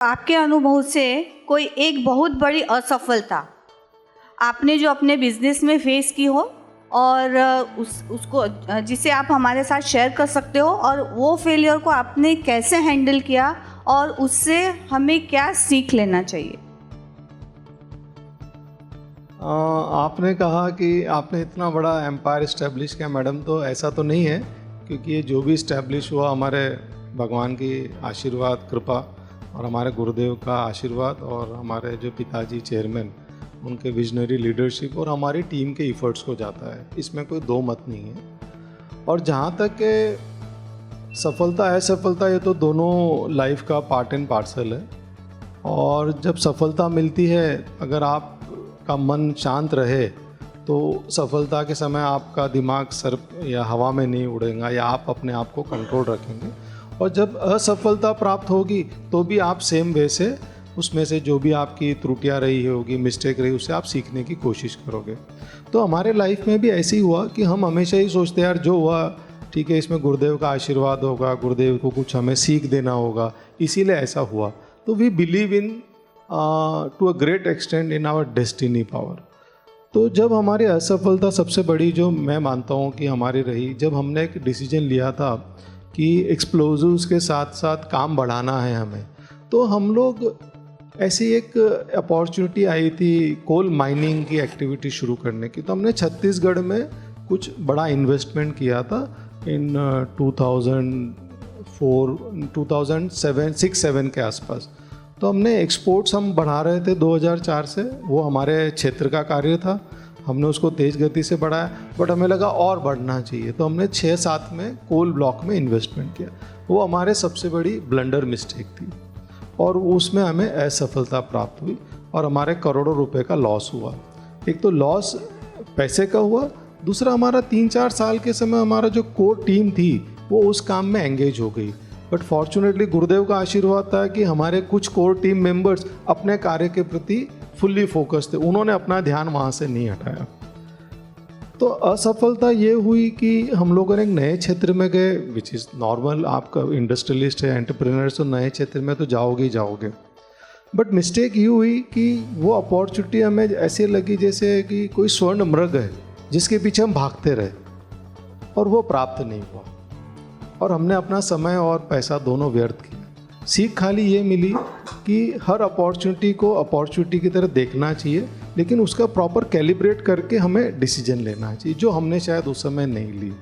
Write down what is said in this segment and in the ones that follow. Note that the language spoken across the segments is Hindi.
आपके अनुभव से कोई एक बहुत बड़ी असफलता आपने जो अपने बिजनेस में फेस की हो और उसको जिसे आप हमारे साथ शेयर कर सकते हो, और वो फेलियर को आपने कैसे हैंडल किया और उससे हमें क्या सीख लेना चाहिए? आपने कहा कि आपने इतना बड़ा एम्पायर इस्टेब्लिश किया मैडम, तो ऐसा तो नहीं है, क्योंकि ये जो भी इस्टेब्लिश हुआ हमारे भगवान की आशीर्वाद, कृपा और हमारे गुरुदेव का आशीर्वाद और हमारे जो पिताजी चेयरमैन उनके विजनरी लीडरशिप और हमारी टीम के इफ़र्ट्स को जाता है, इसमें कोई दो मत नहीं है। और जहाँ तक के सफलता असफलता, ये तो दोनों लाइफ का पार्ट एंड पार्सल है। और जब सफलता मिलती है, अगर आपका मन शांत रहे तो सफलता के समय आपका दिमाग सर या हवा में नहीं उड़ेगा या आप अपने आप को कंट्रोल रखेंगे। और जब असफलता प्राप्त होगी तो भी आप सेम वे से उसमें से जो भी आपकी त्रुटियां रही होगी, मिस्टेक रही, उससे आप सीखने की कोशिश करोगे। तो हमारे लाइफ में भी ऐसे ही हुआ कि हम हमेशा ही सोचते हैं यार जो हुआ ठीक है, इसमें गुरुदेव का आशीर्वाद होगा, गुरुदेव को कुछ हमें सीख देना होगा, इसीलिए ऐसा हुआ। तो we believe in to a great extent in our destiny power. तो जब हमारी असफलता सबसे बड़ी जो मैं मानता हूँ कि हमारी रही, जब हमने एक डिसीजन लिया था कि एक्सप्लोजिव्स के साथ साथ काम बढ़ाना है हमें, तो हम लोग ऐसी एक अपॉर्चुनिटी आई थी कोल माइनिंग की एक्टिविटी शुरू करने की। तो हमने छत्तीसगढ़ में कुछ बड़ा इन्वेस्टमेंट किया था इन 2006-7 के आसपास। तो हमने एक्सपोर्ट्स हम बढ़ा रहे थे 2004 से, वो हमारे क्षेत्र का कार्य था, हमने उसको तेज़ गति से बढ़ाया, बट हमें लगा और बढ़ना चाहिए। तो हमने 6-7 में कोल ब्लॉक में इन्वेस्टमेंट किया। वो हमारे सबसे बड़ी ब्लंडर मिस्टेक थी और उसमें हमें असफलता प्राप्त हुई और हमारे करोड़ों रुपए का लॉस हुआ। एक तो लॉस पैसे का हुआ, दूसरा हमारा 3-4 साल के समय हमारा जो कोर टीम थी वो उस काम में एंगेज हो गई। बट फॉर्चुनेटली गुरुदेव का आशीर्वाद था कि हमारे कुछ कोर टीम मेंबर्स अपने कार्य के प्रति फुल्ली फोकस थे, उन्होंने अपना ध्यान वहाँ से नहीं हटाया। तो असफलता ये हुई कि हम लोगों ने एक नए क्षेत्र में गए, विच इज़ नॉर्मल, आपका इंडस्ट्रियलिस्ट है, एंटरप्रेन्योर्स, तो नए क्षेत्र में तो जाओगे ही जाओगे। बट मिस्टेक ये हुई कि वो अपॉर्चुनिटी हमें ऐसी लगी जैसे कि कोई स्वर्ण मृग है जिसके पीछे हम भागते रहे और वो प्राप्त नहीं हुआ और हमने अपना समय और पैसा दोनों व्यर्थ किया। सीख खाली ये मिली कि हर अपॉर्चुनिटी को अपॉर्चुनिटी की तरह देखना चाहिए, लेकिन उसका प्रॉपर कैलिब्रेट करके हमें डिसीजन लेना चाहिए, जो हमने शायद उस समय नहीं ली।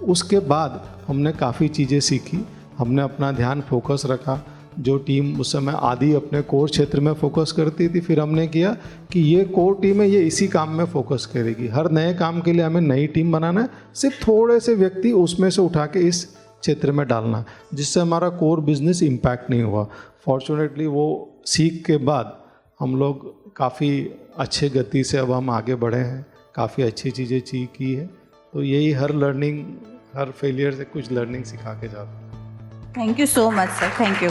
उसके बाद हमने काफ़ी चीज़ें सीखी, हमने अपना ध्यान फोकस रखा। जो टीम उस समय आधी अपने कोर क्षेत्र में फोकस करती थी, फिर हमने किया कि ये कोर टीम है, ये इसी काम में फोकस करेगी। हर नए काम के लिए हमें नई टीम बनाना है, सिर्फ थोड़े से व्यक्ति उसमें से उठा के इस क्षेत्र में डालना, जिससे हमारा कोर बिजनेस इम्पैक्ट नहीं हुआ। फॉर्चुनेटली वो सीख के बाद हम लोग काफ़ी अच्छे गति से अब हम आगे बढ़े हैं, काफ़ी अच्छी चीज़ें की है। तो यही हर लर्निंग, हर फेलियर से कुछ लर्निंग सिखा के जाता है। Thank you so much sir, thank you.